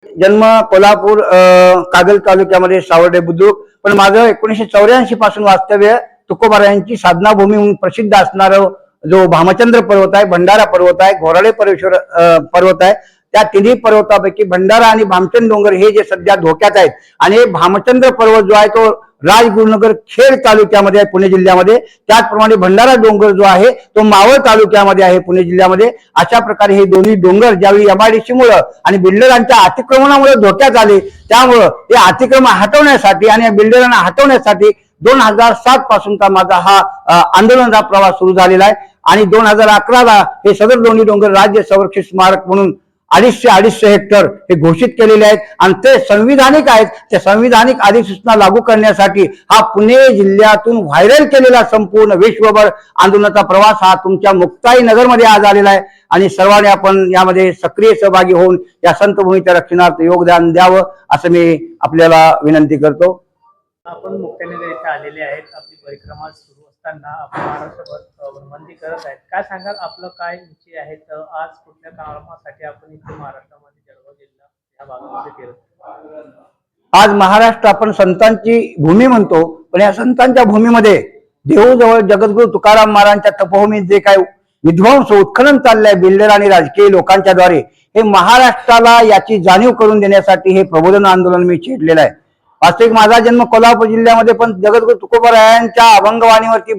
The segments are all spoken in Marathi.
जन्म कोल्हापूर कागल तालुक्यामध्ये सावर्डे बुद्रुक, पण माझं 1984 पासून वास्तव्य तुकोबारायांची साधनाभूमी म्हणून प्रसिद्ध असणारं जो भामचंद्र पर्वत आहे, भंडारा पर्वत आहे, घोराळे परमेश्वर पर्वत आहे, त्या तिन्ही पर्वतापैकी भंडारा आणि भामचंद डोंगर हे जे सध्या धोक्यात आहेत आणि भामचंद्र पर्वत जो आहे तो राजगुरुनगर खेड तालुक्यामध्ये आहे पुणे जिल्ह्यामध्ये, त्याचप्रमाणे भंडारा डोंगर जो आहे तो मावळ तालुक्यामध्ये आहे पुणे जिल्ह्यामध्ये। अशा प्रकारे हे दोन्ही डोंगर ज्यावेळी MIDC मुळे आणि बिल्डरांच्या अतिक्रमणामुळे धोक्यात आले, त्यामुळे हे अतिक्रमण हटवण्यासाठी आणि बिल्डरांना हटवण्यासाठी 2007 पासूनचा माझा हा आंदोलनाचा प्रवास सुरू झालेला आहे आणि 2011ला हे सदर दोन्ही डोंगर राज्य संरक्षित स्मारक म्हणून 250 हेक्टर हे घोषित केलेले आहेत आणि ते संविधानिक आहेत। त्या संविधानिक अधिसूचना लागू करण्यासाठी हा पुणे जिल्ह्यातून व्हायरल केलेला संपूर्ण विश्वभर आंदोलनाचा प्रवास हा तुमच्या मुक्ताई नगरमध्ये आज आलेला आहे आणि सर्वांनी आपण यामध्ये सक्रिय सहभागी होऊन या संत भूमीच्या रक्षणार्थ योगदान द्यावं असं मी आपल्याला विनंती करतो। आपण मुक्ताईनगर येथे आलेले आहेत। आपली परिक्रमा सुरू असताना आपण महाराष्ट्रभर भ्रमंती करत आहेत। काय सांगाल, आपलं काय निश्चय आहे? तर आज कुठल्या कामासाठी आपण इथे महाराष्ट्रामध्ये जळगाव जिल्हा या भागामध्ये फिरतो? आज महाराष्ट्र आपण संतांची भूमी म्हणतो, पण या संतांच्या भूमीमध्ये देहूजवळ जगद्गुरु तुकाराम महाराजांच्या तपोभूमीत जे काय विध्वंस उत्खनन चाललंय बिल्डर आणि राजकीय लोकांच्या द्वारे, हे महाराष्ट्राला याची जाणीव करून देण्यासाठी हे प्रबोधन आंदोलन मी छेडलेलं आहे। वास्तविक माझा जन्म कोल्हापूर जिल्ह्यामध्ये, पण जगद्गुरु तुकोबारायांच्या अभंगवाणीवरती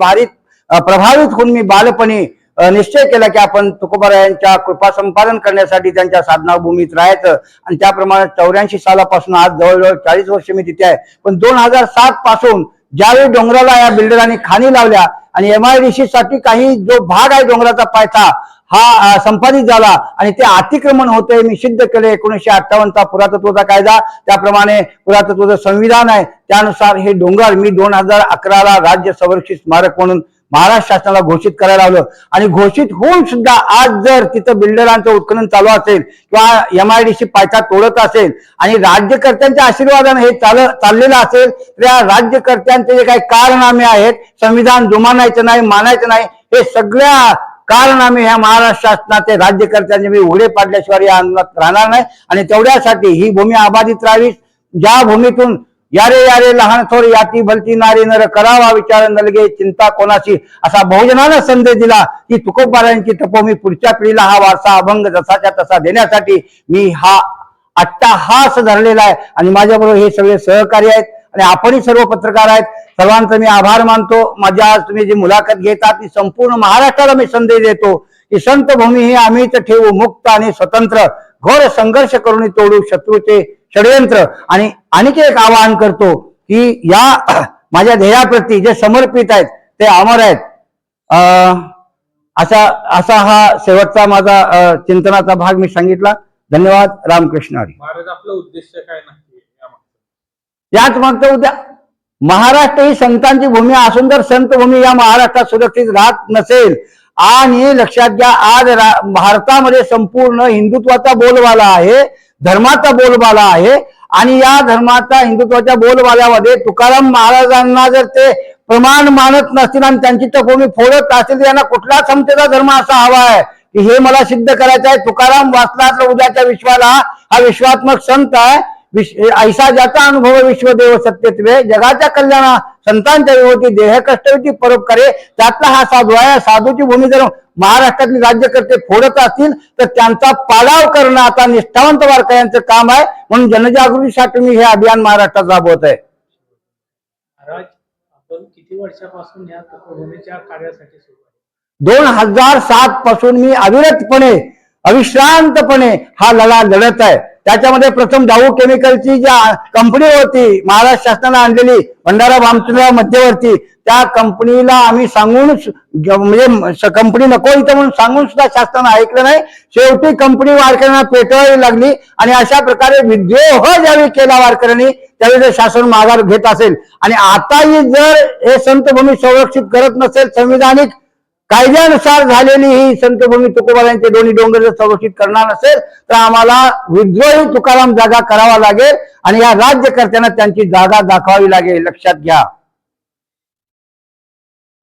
प्रभावित होऊन मी बालपणी निश्चय केला की आपण तुकोबारायांच्या कृपा संपादन करण्यासाठी त्यांच्या साधनाभूमीत राहायचं आणि त्याप्रमाणे 84 सालापासून आज जवळजवळ 40 वर्ष मी तिथे आहे। पण 2007 पासून ज्यावेळी डोंगराला या बिल्डरांनी खाणी लावल्या आणि MIDC साठी काही जो भाग आहे डोंगराचा पायथा हा संपादित झाला आणि ते अतिक्रमण होते, मी सिद्ध केले। 1958चा पुरातत्वचा कायदा, त्याप्रमाणे पुरातत्वचं संविधान आहे, त्यानुसार हे डोंगर मी 2011ला राज्य संरक्षित स्मारक म्हणून महाराष्ट्र शासनाला घोषित करायला लावलं आणि घोषित होऊन सुद्धा आज जर तिथं बिल्डरांचं उत्खनन चालू असेल किंवा MIDC पायथा तोडत असेल आणि राज्यकर्त्यांच्या आशीर्वादाने हे चाललेलं असेल, तर या राज्यकर्त्यांचे जे काही कारनामे आहेत, संविधान जुमानायचं नाही, मानायचं नाही, हे सगळ्या कारनामे ह्या महाराष्ट्र शासनाचे राज्यकर्त्यांचे मी उघडे पाडल्याशिवाय या आंदोलनात राहणार नाही आणि तेवढ्यासाठी ही भूमी आबादित राहावी। ज्या भूमीतून यारे यारे लहान थोर याती भलती नारी नर करावा विचार नलगे चिंता कोणाची असा बहुजनानं संदेश दिला की तुकोबारायांची तपोभूमी पुढच्या पिढीला हा वारसा अभंग जसाच्या तसा देण्यासाठी मी हा अट्टाहास धरलेला आहे आणि माझ्याबरोबर हे सगळे सहकारी आहेत आणि आपणही सर्व पत्रकार आहेत। सर्वांचं मी आभार मानतो। माझ्या आज तुम्ही जी मुलाखत घेतात ती संपूर्ण महाराष्ट्राला मी संदेश देतो की संत भूमी ही आम्हीच ठेवू मुक्त आणि स्वतंत्र, घोर संघर्ष करून तोडू शत्रूचे षडयंत्र। आणि आणखी एक आवाहन करतो की या माझ्या ध्येयाप्रती जे समर्पित आहेत ते अमर आहेत। असा हा शेवटचा माझा चिंतनाचा भाग मी सांगितला। धन्यवाद। रामकृष्ण हरी। महाराज, आपला उद्देश काय नक्की? याच मागचं उद्या महाराष्ट्र ही संतांची भूमी असून जर संत भूमी या महाराष्ट्रात सुरक्षित राहत नसेल आणि लक्षात घ्या, आज भारतामध्ये संपूर्ण हिंदुत्वाचा बोलबाला आहे, धर्माचा बोलबाला आहे आणि या धर्माचा हिंदुत्वाच्या बोलबाल्यामध्ये तुकाराम महाराजांना जर ते प्रमाण मानत नसतील आणि त्यांची तपोभूमी फोडत असतील तर यांना कुठला समतेचा धर्म असा हवा आहे की हे मला सिद्ध करायचं आहे। तुकाराम वाचला तर उद्याच्या विश्वाला हा विश्वात्मक संत आहे, ऐसा ज्याचा अनुभव विश्वदेव सत्यत्वे जगाच्या कल्याणा संतांच्या विभूती देह कष्टविती परोपकारे, त्यातला हा साधू आहे। साधूची भूमी जर महाराष्ट्रातील राज्यकर्ते फोडत असतील तर त्यांचा पाडाव करणं आता निष्ठावंत वारकऱ्यांचं काम आहे, म्हणून जनजागृतीसाठी मी हे अभियान महाराष्ट्रात राबवत आहे। महाराज, आपण किती वर्षापासून या तपोभूमीच्या कार्यासाठी सुरू आहे? 2007 पासून मी अविरतपणे अविश्रांतपणे हा लढा लढत आहे। त्याच्यामध्ये प्रथम डाऊ केमिकलची ज्या कंपनी होती महाराष्ट्र शासनाने आणलेली भंडारा भामचंद्र मध्यवर्ती, त्या कंपनीला आम्ही सांगून म्हणजे कंपनी नको इथं म्हणून सांगून सुद्धा शासनाने ऐकलं नाही। शेवटी कंपनी वारकऱ्यांना पेटवावी लागली आणि अशा प्रकारे विद्रोह ज्यावेळी केला वारकऱ्यांनी त्यावेळी जर शासन माघार घेत असेल आणि आताही जर हे संत भूमी संरक्षित करत नसेल, संविधानिक कायद्यानुसार झालेली ही संतभूमी तुकोबारायांचे दोन्ही डोंगर जर संरक्षित करणार नसेल तर आम्हाला विद्रोही तुकाराम जागा करावा लागेल आणि या राज्यकर्त्यांना त्यांची जागा दाखवावी लागेल, लक्षात घ्या।